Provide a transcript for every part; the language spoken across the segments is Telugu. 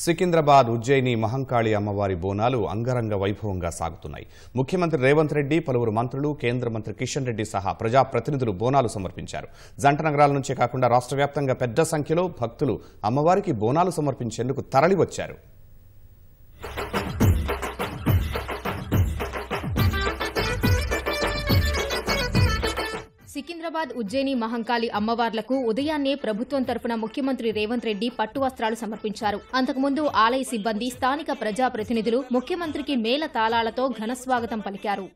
సికింద్రాబాద్ ఉజ్జయిని మహంకాళి అమ్మవారి బోనాలు అంగరంగ వైభవంగా సాగుతున్నాయి. ముఖ్యమంత్రి రేవంత్ రెడ్డి, పలువురు మంత్రులు, కేంద్ర మంత్రి కిషన్ రెడ్డి సహా ప్రజాప్రతినిధులు బోనాలు సమర్పించారు. జంట నగరాల నుంచే కాకుండా రాష్ట్ర వ్యాప్తంగా పెద్ద సంఖ్యలో భక్తులు అమ్మవారికి బోనాలు సమర్పించేందుకు తరలివచ్చారు. సికింద్రాబాద్ ఉజ్జయిని మహంకాళి అమ్మవార్లకు ఉదయాన్నే ప్రభుత్వం తరపున ముఖ్యమంత్రి రేవంత్ రెడ్డి పట్టు వస్త్రాలు సమర్పించారు. అంతకుముందు ఆలయ సిబ్బంది, స్థానిక ప్రజాప్రతినిధులు ముఖ్యమంత్రికి మేళ తాళాలతో ఘనస్వాగతం పలికారు.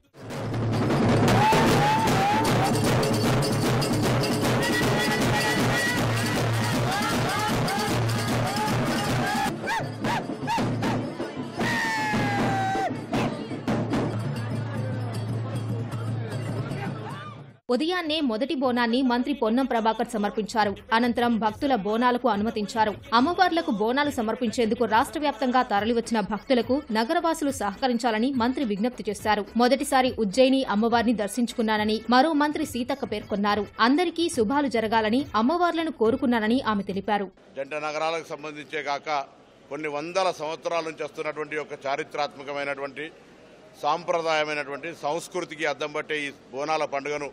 ఉదయాన్నే మొదటి బోనాన్ని మంత్రి పొన్నం ప్రభాకర్ సమర్పించారు. అనంతరం భక్తుల బోనాలకు అనుమతించారు. అమ్మవార్లకు బోనాలు సమర్పించేందుకు రాష్ట్ర వ్యాప్తంగా తరలివచ్చిన భక్తులకు నగరవాసులు సహకరించాలని మంత్రి విజ్ఞప్తి చేశారు. మొదటిసారి ఉజ్జయిని అమ్మవారిని దర్శించుకున్నానని మరో మంత్రి సీతక్క పేర్కొన్నారు. అందరికీ శుభాలు జరగాలని అమ్మవార్లను కోరుకున్నానని ఆమె తెలిపారు. జంట నగరాలకు సంబంధించే కాక కొన్ని వందల సంవత్సరాల నుంచి వస్తున్నటువంటి ఒక చారిత్రాత్మకమైనటువంటి సాంప్రదాయమైనటువంటి సంస్కృతికి అద్దం పట్టే ఈ బోనాల పండుగను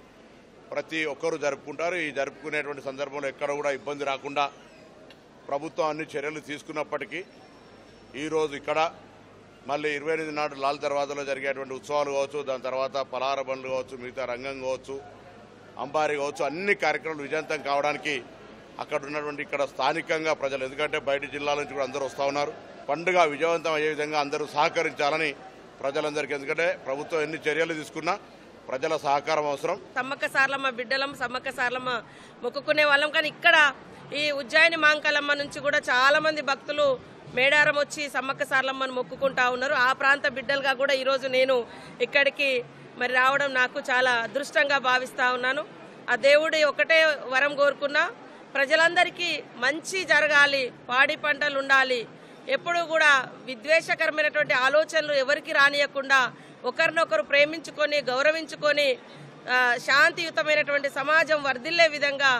ప్రతి ఒక్కరూ జరుపుకుంటారు. ఈ జరుపుకునేటువంటి సందర్భంలో ఎక్కడ కూడా ఇబ్బంది రాకుండా ప్రభుత్వం అన్ని చర్యలు తీసుకున్నప్పటికీ ఈరోజు ఇక్కడ మళ్ళీ 28 నాడు లాల్ దర్వాజాలో జరిగేటువంటి ఉత్సవాలు కావచ్చు, దాని తర్వాత పలార బండ్లు కావచ్చు, మిగతా రంగం కావచ్చు, అంబారీ కావచ్చు, అన్ని కార్యక్రమాలు విజయవంతం కావడానికి అక్కడ ఉన్నటువంటి ఇక్కడ స్థానికంగా ప్రజలు, ఎందుకంటే బయట జిల్లాల నుంచి కూడా అందరూ వస్తూ ఉన్నారు, పండుగ విజయవంతం అయ్యే విధంగా అందరూ సహకరించాలని ప్రజలందరికీ, ఎందుకంటే ప్రభుత్వం ఎన్ని చర్యలు తీసుకున్నా ప్రజల సహకారం అవసరం. సమ్మక్క సార్లమ్మ బిడ్డలం, సమ్మక్క సార్లమ్మ మొక్కుకునే వాళ్ళం. కానీ ఇక్కడ ఈ ఉజ్జయిని మహంకాళమ్మ నుంచి కూడా చాలా మంది భక్తులు మేడారం వచ్చి సమ్మక్క సార్లమ్మను మొక్కుకుంటా ఉన్నారు. ఆ ప్రాంత బిడ్డలుగా కూడా ఈరోజు నేను ఇక్కడికి రావడం నాకు చాలా అదృష్టంగా భావిస్తా ఉన్నాను. ఆ దేవుడి ఒకటే వరం కోరుకున్నా, ప్రజలందరికీ మంచి జరగాలి, పాడి పంటలు ఉండాలి, ఎప్పుడు కూడా విద్వేషకరమైనటువంటి ఆలోచనలు ఎవరికి రానియకుండా ఒకరినొకరు ప్రేమించుకొని గౌరవించుకొని శాంతియుతమైనటువంటి సమాజం వర్ధిల్లే విధంగా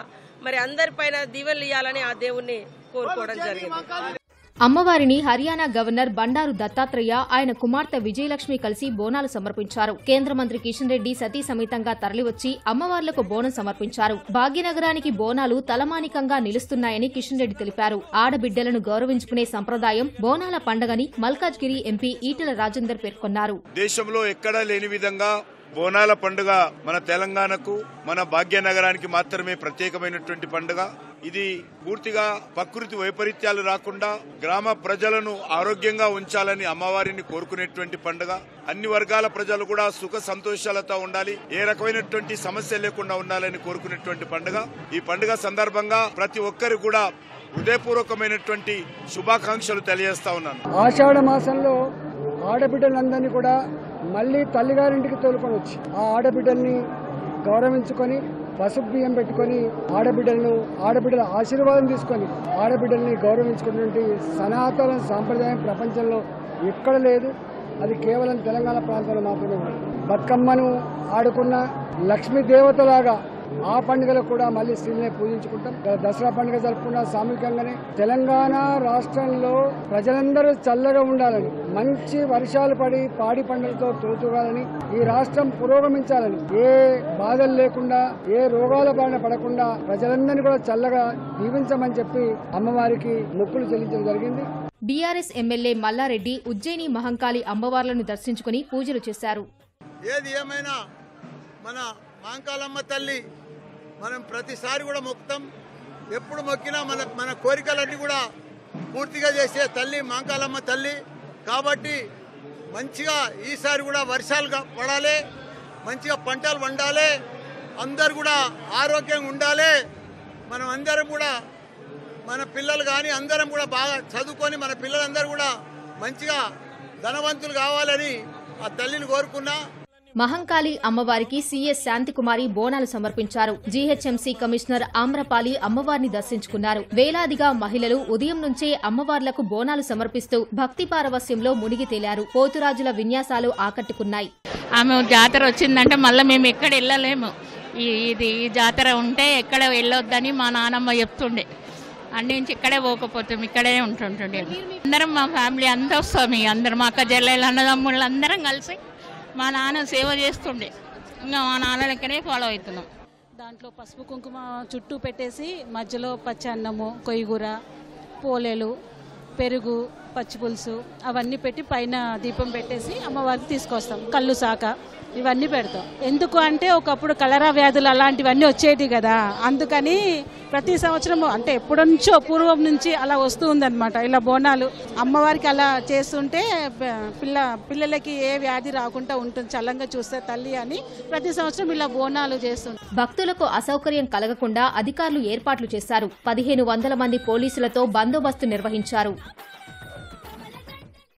అందరిపైన దీవెనలు ఇవ్వాలని ఆ దేవుణ్ణి కోరుకోవడం జరిగింది. అమ్మవారిని హర్యానా గవర్నర్ బండారు దత్తాత్రేయ, ఆయన కుమార్తె విజయలక్ష్మి కలిసి బోనాలు సమర్పించారు. కేంద్ర మంత్రి కిషన్ రెడ్డి సతీ సమేతంగా తరలివచ్చి అమ్మవార్లకు బోనం సమర్పించారు. భాగ్యనగరానికి బోనాలు తలమానికంగా నిలుస్తున్నాయని కిషన్ రెడ్డి తెలిపారు. ఆడబిడ్డలను గౌరవించుకునే సంప్రదాయం బోనాల పండగని మల్కాజ్గిరి ఎంపీ ఈటెల రాజేందర్ పేర్కొన్నారు. దేశంలో ఎక్కడా లేని విధంగా బోనాల పండుగ మన తెలంగాణకు, మన భాగ్యనగరానికి మాత్రమే ప్రత్యేకమైనటువంటి పండుగ. ఇది పూర్తిగా ప్రకృతి వైపరీత్యాలు రాకుండా గ్రామ ప్రజలను ఆరోగ్యంగా ఉంచాలని అమ్మవారిని కోరుకునేటువంటి పండుగ. అన్ని వర్గాల ప్రజలు కూడా సుఖ సంతోషాలతో ఉండాలి, ఏ రకమైనటువంటి సమస్య లేకుండా ఉండాలని కోరుకునేటువంటి పండుగ. ఈ పండుగ సందర్భంగా ప్రతి ఒక్కరు కూడా హృదయపూర్వకమైనటువంటి శుభాకాంక్షలు తెలియజేస్తా ఉన్నాను. ఆషాఢ మాసంలో ఆడబిడ్డలందరినీ కూడా మళ్లీ తల్లిగారింటికి తోలుకొని వచ్చి ఆ ఆడబిడ్డల్ని గౌరవించుకొని పసుపు బియ్యం పెట్టుకుని ఆడబిడ్డల ఆశీర్వాదం తీసుకొని ఆడబిడ్డల్ని గౌరవించుకున్నటువంటి సనాతన సాంప్రదాయం ప్రపంచంలో ఎక్కడ లేదు. అది కేవలం తెలంగాణ ప్రాంతంలో మాత్రమే ఉంది. బతుకమ్మను ఆడుకున్న లక్ష్మీ దేవతలాగా ఆ పండుగలో కూడా మళ్లీ స్త్రీలనే పూజించుకుంటాం. దసరా పండుగ జరుపుకున్న సామూహికంగానే తెలంగాణ రాష్ట్రంలో ప్రజలందరూ చల్లగా ఉండాలని, మంచి వర్షాలు పడి పాడి పంటలతో తోతుగాలని, ఈ రాష్ట్రం పురోగమించాలని, ఏ బాధలు లేకుండా, ఏ రోగాల బారిన పడకుండా ప్రజలందరినీ కూడా చల్లగా దీవించమని చెప్పి అమ్మవారికి మొక్కులు చెల్లించడం జరిగింది. బీఆర్ఎస్ ఎమ్మెల్యే మల్లారెడ్డి ఉజ్జయిని మహంకాళి అమ్మవార్లను దర్శించుకుని పూజలు చేశారు. ఏది ఏమైనా మన మహంకాళమ్మ తల్లి మనం ప్రతిసారి కూడా మొక్కుతాం. ఎప్పుడు మొక్కినా మన కోరికలన్నీ కూడా పూర్తిగా చేసే తల్లి మహంకాళమ్మ తల్లి. కాబట్టి మంచిగా ఈసారి కూడా వర్షాలు పడాలి, మంచిగా పంటలు పండాలి, అందరు కూడా ఆరోగ్యంగా ఉండాలి. మనం అందరం కూడా మన పిల్లలు కానీ అందరం కూడా బాగా చదువుకొని మన పిల్లలందరూ కూడా మంచిగా ధనవంతులు కావాలని ఆ తల్లిని కోరుకున్నా. మహంకాళి అమ్మవారికి సీఎస్ శాంతికుమారి బోనాలు సమర్పించారు. జీహెచ్ఎంసీ కమిషనర్ ఆమ్రపాలి అమ్మవారిని దర్శించుకున్నారు. వేలాదిగా మహిళలు ఉదయం నుంచే అమ్మవార్లకు బోనాలు సమర్పిస్తూ భక్తి పారవస్యంలో మునిగి తేలారు. పోతురాజుల విన్యాసాలు ఆకట్టుకున్నాయి. ఆమె జాతర వచ్చిందంటే మళ్ళీ మేము ఎక్కడ వెళ్ళలేము. ఈ జాతర ఉంటే ఎక్కడ వెళ్ళొద్దని మా నానమ్మ చెప్తుండే. అన్ని నుంచి ఇక్కడే పోకపోతాం, ఇక్కడే ఉంటుండే. అందరం మా ఫ్యామిలీ అంతా వస్తాం, అందరం మా అక్క చెల్లెలు అన్నదమ్ముళ్ళు అందరం కలిసి మా నాన్న సేవ చేస్తుండే. ఇంకా మా నాన్న లెక్కనే ఫాలో అవుతున్నాం. దాంట్లో పసుపు కుంకుమ చుట్టూ పెట్టేసి మధ్యలో పచ్చి అన్నము, కొయ్యగూర, పోలేలు, పెరుగు, పచ్చిపులుసు అవన్నీ పెట్టి పైన దీపం పెట్టేసి అమ్మవారికి తీసుకొస్తాం. కళ్ళు సాక ఇవన్నీ పెడతాం. ఎందుకు అంటే ఒకప్పుడు కలరా వ్యాధులు అలాంటివన్నీ వచ్చేటి కదా, అందుకని ప్రతి సంవత్సరం అంటే ఎప్పటి నుంచో పూర్వం నుంచి అలా వస్తూ ఉందన్నమాట. ఇలా బోనాలు అమ్మవారికి అలా చేస్తుంటే పిల్లలకి ఏ వ్యాధి రాకుండా ఉంటుంది, చల్లంగా చూస్తే తల్లి అని ప్రతి సంవత్సరం ఇలా బోనాలు చేస్తుంది. భక్తులకు అసౌకర్యం కలగకుండా అధికారులు ఏర్పాట్లు చేశారు. 1500 మంది పోలీసులతో బందోబస్తు నిర్వహించారు.